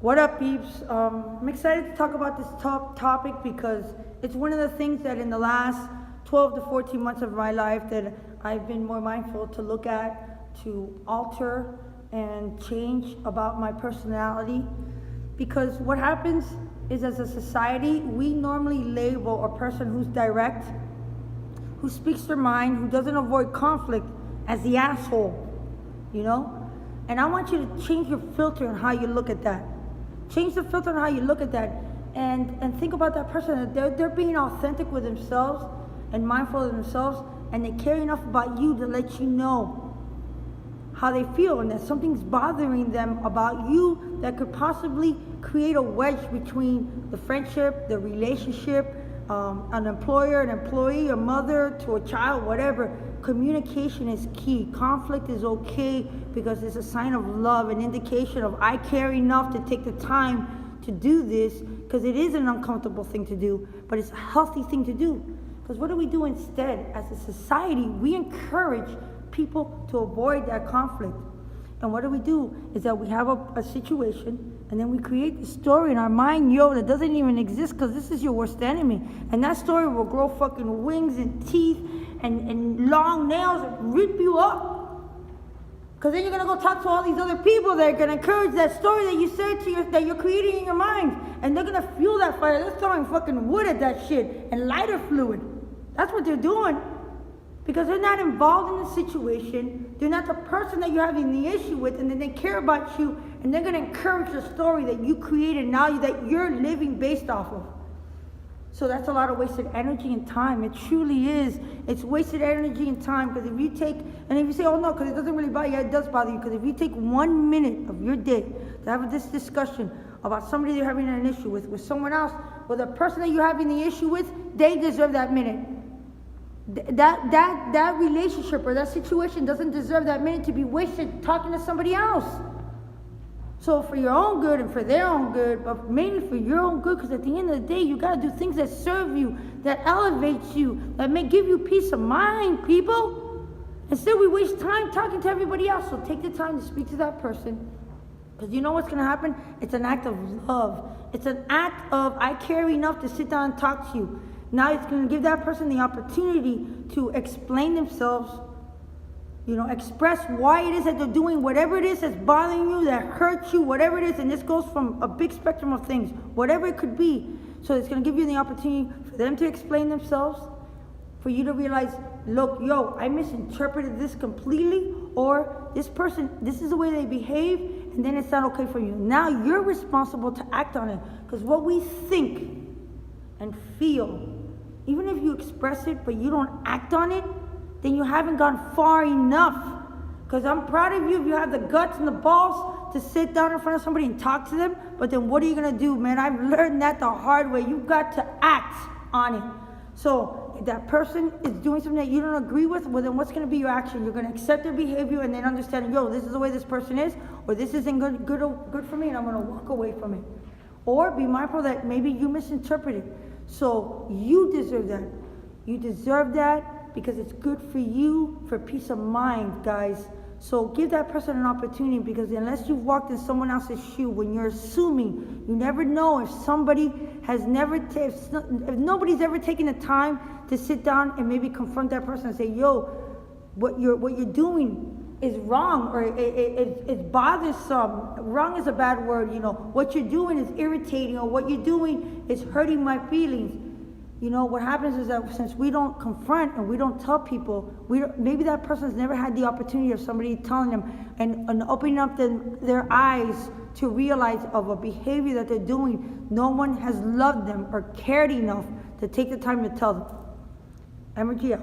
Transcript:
What up, peeps? I'm excited to talk about this topic because it's one of the things that in the last 12 to 14 months of my life that I've been more mindful to look at, to alter and change about my personality. Because what happens is, as a society, we normally label a person who's direct, who speaks their mind, who doesn't avoid conflict, as the asshole, you know? And I want you to change your filter on how you look at that. Change the filter on how you look at that, and think about that person. They're being authentic with themselves and mindful of themselves, and they care enough about you to let you know how they feel and that something's bothering them about you that could possibly create a wedge between the friendship, the relationship, an employer, an employee, a mother to a child, whatever. Communication is key. Conflict is okay because it's a sign of love, an indication of I care enough to take the time to do this, because it is an uncomfortable thing to do, but it's a healthy thing to do. Because what do we do instead? As a society, we encourage people to avoid that conflict. And what do is that we have a situation, and then we create the story in our mind, that doesn't even exist, because this is your worst enemy. And that story will grow fucking wings and teeth and long nails and rip you up. Because then you're going to go talk to all these other people that are going to encourage that story that you said that you're creating in your mind. And they're going to fuel that fire. They're throwing fucking wood at that shit and lighter fluid. That's what they're doing. Because they're not involved in the situation. They're not the person that you're having the issue with, and then they care about you, and they're going to encourage the story that you created now that you're living based off of. So that's a lot of wasted energy and time. It truly is. It's wasted energy and time, because if you say, oh no, because it doesn't really bother you, yeah, it does bother you, because if you take 1 minute of your day to have this discussion about somebody you're having an issue with someone else, with a person that you're having the issue with, they deserve that minute. That relationship or that situation doesn't deserve that minute to be wasted talking to somebody else. So for your own good and for their own good, but mainly for your own good, because at the end of the day, you got to do things that serve you, that elevates you, that may give you peace of mind, people. Instead, we waste time talking to everybody else. So take the time to speak to that person, because you know what's going to happen? It's an act of love. It's an act of, I care enough to sit down and talk to you. Now it's going to give that person the opportunity to explain themselves, express why it is that they're doing whatever it is that's bothering you, that hurts you, whatever it is. And this goes from a big spectrum of things, whatever it could be. So it's going to give you the opportunity for them to explain themselves, for you to realize, look, I misinterpreted this completely, or this person, this is the way they behave, and then it's not okay for you. Now you're responsible to act on it, because what we think and feel, even if you express it but you don't act on it, then you haven't gone far enough. Because I'm proud of you if you have the guts and the balls to sit down in front of somebody and talk to them, but then what are you going to do, man? I've learned that the hard way. You've got to act on it. So if that person is doing something that you don't agree with, well, then what's going to be your action? You're going to accept their behavior and then understand, this is the way this person is, or this isn't good for me, and I'm going to walk away from it. Or be mindful that maybe you misinterpreted. So you deserve that. You deserve that because it's good for you, for peace of mind, guys. So give that person an opportunity, because unless you've walked in someone else's shoe, when you're assuming, you never know if somebody has if nobody's ever taken the time to sit down and maybe confront that person and say, what you're doing is wrong, or it's bothersome. Wrong is a bad word, What you're doing is irritating, or what you're doing is hurting my feelings. What happens is that since we don't confront and we don't tell people, maybe that person's never had the opportunity of somebody telling them and opening up their eyes to realize of a behavior that they're doing. No one has loved them or cared enough to take the time to tell them. Ergy out.